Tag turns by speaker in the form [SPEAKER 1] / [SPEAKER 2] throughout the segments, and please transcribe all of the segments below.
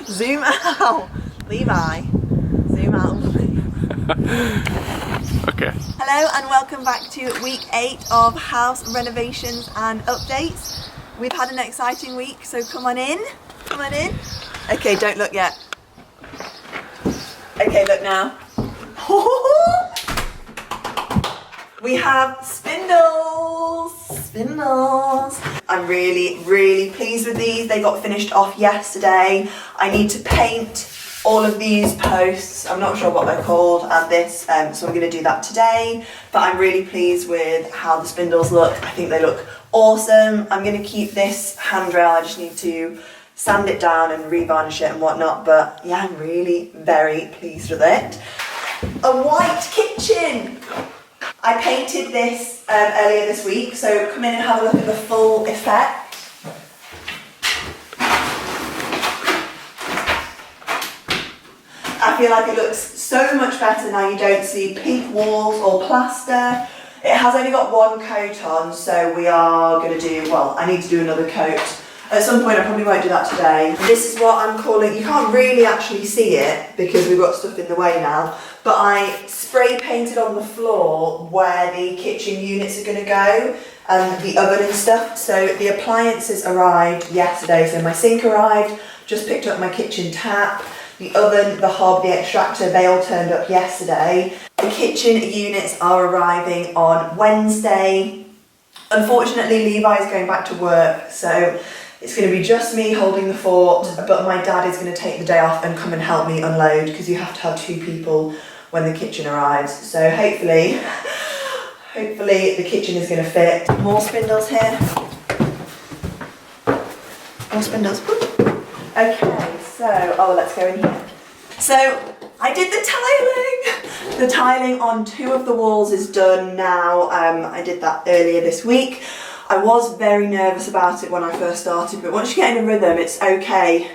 [SPEAKER 1] Zoom out. Levi, zoom out.
[SPEAKER 2] Okay.
[SPEAKER 1] Hello and welcome back to week 8 of house renovations and updates. We've had an exciting week, so come on in. Come on in. Okay, don't look yet. Okay, look now. We have spindles. Spindles. I'm really pleased with these. They got finished off yesterday. I need to paint all of these posts. I'm not sure what they're called at this, so I'm going to do that today. But I'm really pleased with how the spindles look. I think they look awesome. I'm going to keep this handrail. I just need to sand it down and revarnish it and whatnot. But yeah, I'm really very pleased with it. A white kitchen. I painted this earlier this week, so come in and have a look at the full effect. I feel like it looks so much better now. You don't see pink walls or plaster. It has only got one coat on, so we are going to do, well, I need to do another coat. At some point, I probably won't do that today. This is what I'm calling, you can't really actually see it because we've got stuff in the way now, but I spray painted on the floor where the kitchen units are going to go and the oven and stuff. So the appliances arrived yesterday. So my sink arrived, just picked up my kitchen tap. The oven, the hob, the extractor, they all turned up yesterday. The kitchen units are arriving on Wednesday. Unfortunately, Levi's going back to work, so it's going to be just me holding the fort, but my dad is going to take the day off and come and help me unload because you have to have 2 people when the kitchen arrives. So hopefully the kitchen is going to fit. More spindles here. More spindles. Okay, so, let's go in here. So I did the tiling. The tiling on 2 of the walls is done now. I did that earlier this week. I was very nervous about it when I first started, but once you get in a rhythm, it's okay.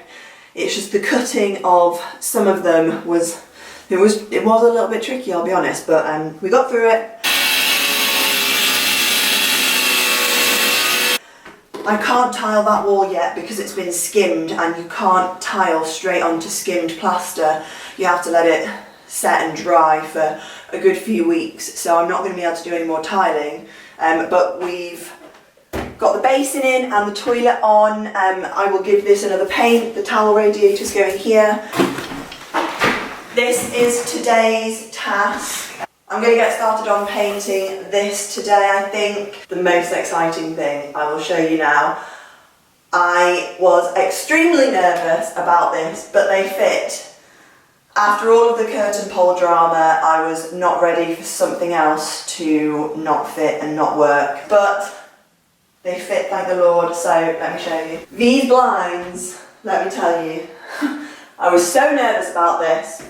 [SPEAKER 1] It's just the cutting of some of them was a little bit tricky, I'll be honest, but we got through it. I can't tile that wall yet because it's been skimmed, and you can't tile straight onto skimmed plaster. You have to let it set and dry for a good few weeks, so I'm not going to be able to do any more tiling, but we've got the basin in and the toilet on. I will give this another paint. The towel radiator's going here. This is today's task. I'm going to get started on painting this today. I think the most exciting thing I will show you now. I was extremely nervous about this, but they fit. After all of the curtain pole drama, I was not ready for something else to not fit and not work, but they fit, thank the Lord, so let me show you. These blinds, let me tell you, I was so nervous about this,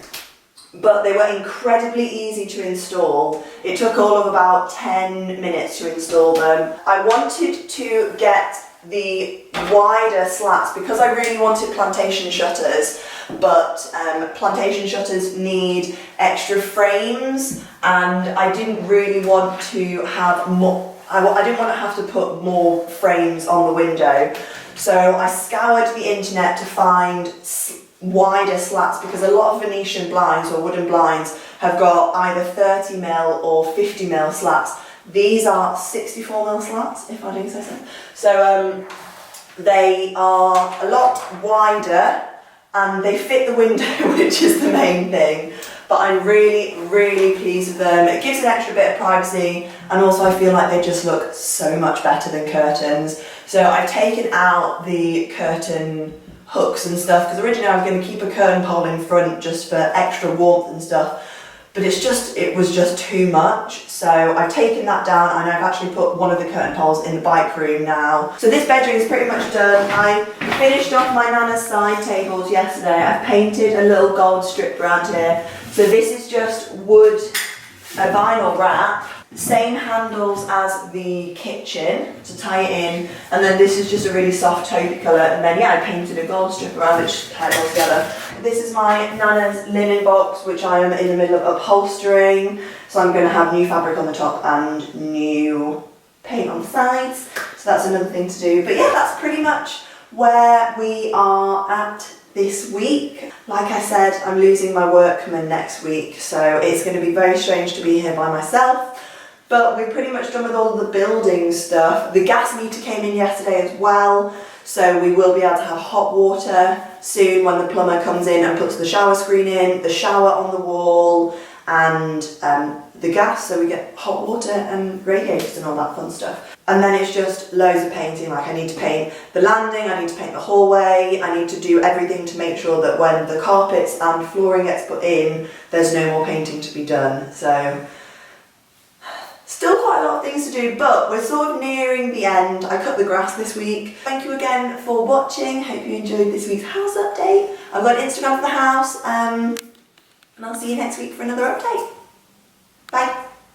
[SPEAKER 1] but they were incredibly easy to install. It took all of about 10 minutes to install them. I wanted to get the wider slats because I really wanted plantation shutters, but plantation shutters need extra frames, and I didn't really want to have more. I didn't want to have to put more frames on the window, so I scoured the internet to find wider slats because a lot of Venetian blinds or wooden blinds have got either 30mm or 50mm slats. These are 64mm slats, if I do say so. So they are a lot wider and they fit the window, which is the main thing. But I'm really pleased with them. It gives an extra bit of privacy, and also I feel like they just look so much better than curtains. So I've taken out the curtain hooks and stuff, because originally I was going to keep a curtain pole in front just for extra warmth and stuff, but it was just too much. So I've taken that down, and I've actually put one of the curtain poles in the bike room now. So this bedroom is pretty much done. I finished off my Nana's side tables yesterday. I've painted a little gold strip around here. So this is just wood, a vinyl wrap, same handles as the kitchen to tie it in, and then this is just a really soft taupey colour, and then yeah, I painted a gold strip around it to tie it all together. This is my Nana's linen box, which I am in the middle of upholstering, so I'm going to have new fabric on the top and new paint on the sides, so that's another thing to do. But yeah, that's pretty much where we are at this week. Like I said, I'm losing my workman next week, so it's going to be very strange to be here by myself. But we're pretty much done with all the building stuff. The gas meter came in yesterday as well, so we will be able to have hot water soon when the plumber comes in and puts the shower screen in, the shower on the wall, and the gas, so we get hot water and radiators and all that fun stuff. And then it's just loads of painting. Like, I need to paint the landing, I need to paint the hallway, I need to do everything to make sure that when the carpets and flooring gets put in, there's no more painting to be done. So still quite a lot of things to do, but we're sort of nearing the end. I cut the grass this week. Thank you again for watching. Hope you enjoyed this week's house update. I've got an Instagram for the house, and I'll see you next week for another update.